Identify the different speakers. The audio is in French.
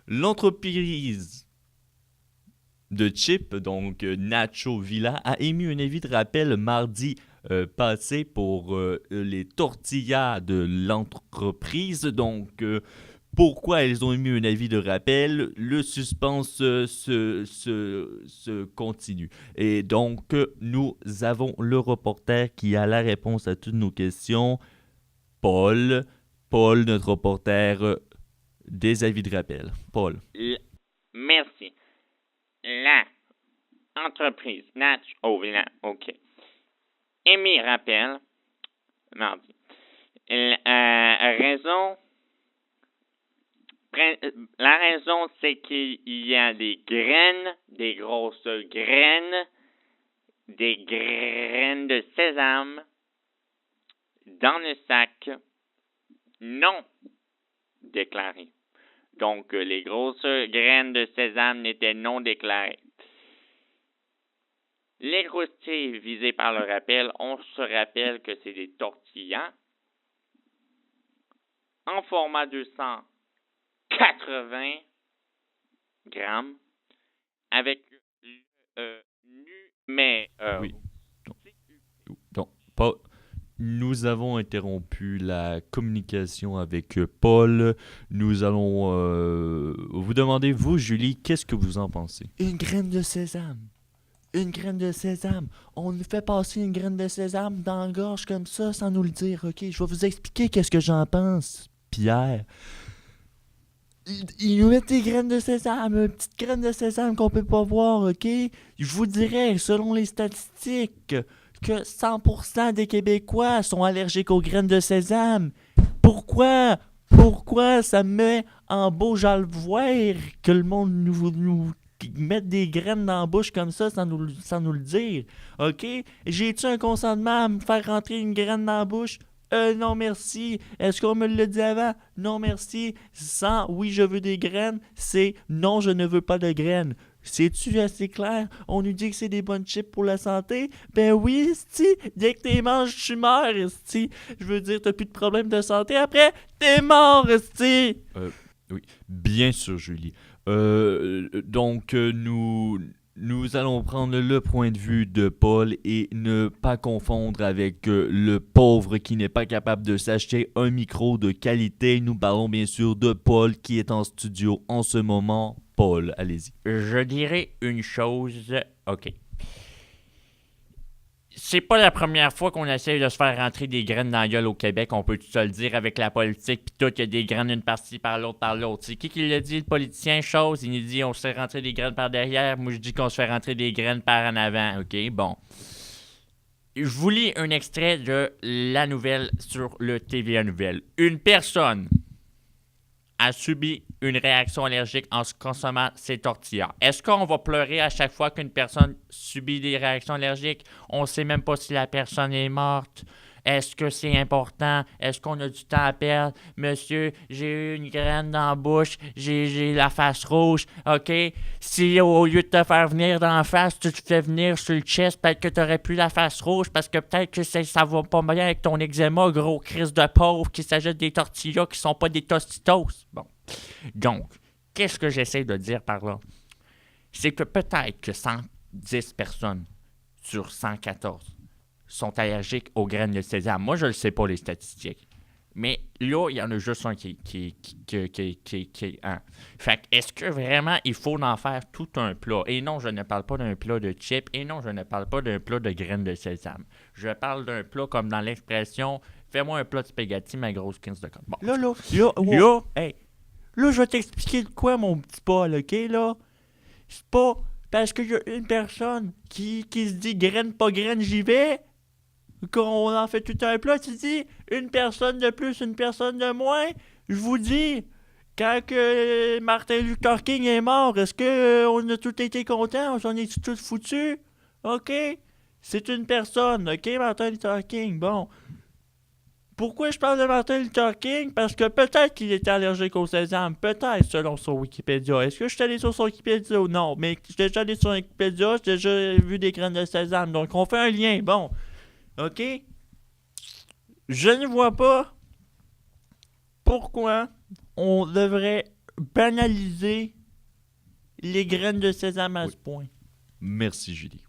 Speaker 1: L'entreprise de chips, donc Nacho Villa, a émis un avis de rappel mardi passé pour les tortillas de l'entreprise. Donc, pourquoi ils ont émis un avis de rappel? Le suspense se continue. Et donc, nous avons le reporter qui a la réponse à toutes nos questions. Paul, notre reporter des avis de rappel. Paul.
Speaker 2: Merci. La entreprise Natch Ovila, OK. Émis rappel mardi. La raison, c'est qu'il y a des graines, des grosses graines, des graines de sésame dans le sac non déclaré. Donc, les grosses graines de sésame n'étaient non déclarées. Les croustilles visées par le rappel, on se rappelle que c'est des tortillas en format 280 grammes avec
Speaker 1: oui. Donc, Paul, nous avons interrompu la communication avec Paul. Nous allons vous demander, vous, Julie, qu'est-ce que vous en pensez?
Speaker 3: Une graine de sésame. Une graine de sésame. On nous fait passer une graine de sésame dans la gorge comme ça sans nous le dire, ok? Je vais vous expliquer qu'est-ce que j'en pense, Pierre. Ils nous mettent des graines de sésame, une petite graine de sésame qu'on peut pas voir, ok? Je vous dirais, selon les statistiques, que 100% des Québécois sont allergiques aux graines de sésame. Pourquoi? Pourquoi ça me met en beau voir que le monde nous mette des graines dans la bouche comme ça sans nous le dire? OK? J'ai-tu un consentement à me faire rentrer une graine dans la bouche? Non merci. Est-ce qu'on me l'a dit avant? Non merci. Sans oui je veux des graines, c'est non je ne veux pas de graines. C'est-tu assez clair? On nous dit que c'est des bonnes chips pour la santé? Ben oui, esti. Dès que t'es manges, tu meurs, esti. Je veux dire, t'as plus de problème de santé après? T'es mort, esti.
Speaker 1: Oui, bien sûr, Julie. Donc, nous allons prendre le point de vue de Paul et ne pas confondre avec le pauvre qui n'est pas capable de s'acheter un micro de qualité. Nous parlons bien sûr de Paul qui est en studio en ce moment. Paul, allez-y.
Speaker 2: Je dirais une chose, OK. C'est pas la première fois qu'on essaie de se faire rentrer des graines dans la gueule au Québec, on peut tout se le dire avec la politique, pis tout, il y a des graines une partie par l'autre. C'est qui l'a dit, le politicien, chose? Il nous dit on se fait rentrer des graines par derrière, moi je dis qu'on se fait rentrer des graines par en avant, OK? Bon. Je vous lis un extrait de la nouvelle sur le TVA Nouvelle. Une personne a subi une réaction allergique en consommant ces tortillas. Est-ce qu'on va pleurer à chaque fois qu'une personne subit des réactions allergiques? On ne sait même pas si la personne est morte. Est-ce que c'est important? Est-ce qu'on a du temps à perdre? Monsieur, j'ai eu une graine dans la bouche, j'ai la face rouge, OK? Si au lieu de te faire venir dans la face, tu te fais venir sur le chest, peut-être que tu n'aurais plus la face rouge parce que peut-être que ça va pas bien avec ton eczéma, gros crise de pauvre qui s'achète des tortillas qui sont pas des tostitos. Bon. Donc, qu'est-ce que j'essaie de dire par là? C'est que peut-être que 110 personnes sur 114 sont allergiques aux graines de sésame. Moi, je ne le sais pas, les statistiques. Mais là, il y en a juste un qui Fait que, est-ce que vraiment il faut en faire tout un plat? Et non, je ne parle pas d'un plat de chips. Et non, je ne parle pas d'un plat de graines de sésame. Je parle d'un plat comme dans l'expression « Fais-moi un plat de spaghetti, ma grosse 15 de côte. » Bon.
Speaker 3: Là, je vais t'expliquer de quoi, mon petit Paul, OK, là? C'est pas parce qu'il y a une personne qui se dit graine, pas graine, j'y vais, qu'on en fait tout un plat. Tu dis une personne de plus, une personne de moins. Je vous dis, quand que Martin Luther King est mort, est-ce qu'on a tout été contents? On est tous foutus? OK? C'est une personne, OK, Martin Luther King? Bon. Pourquoi je parle de Martin Luther King? Parce que peut-être qu'il était allergique au sésame. Peut-être, selon son Wikipédia. Est-ce que je suis allé sur son Wikipédia? Non, mais je suis déjà allé sur Wikipédia, j'ai déjà vu des graines de sésame. Donc, on fait un lien. Bon. OK? Je ne vois pas pourquoi on devrait banaliser les graines de sésame à ce point.
Speaker 1: Merci, Julie.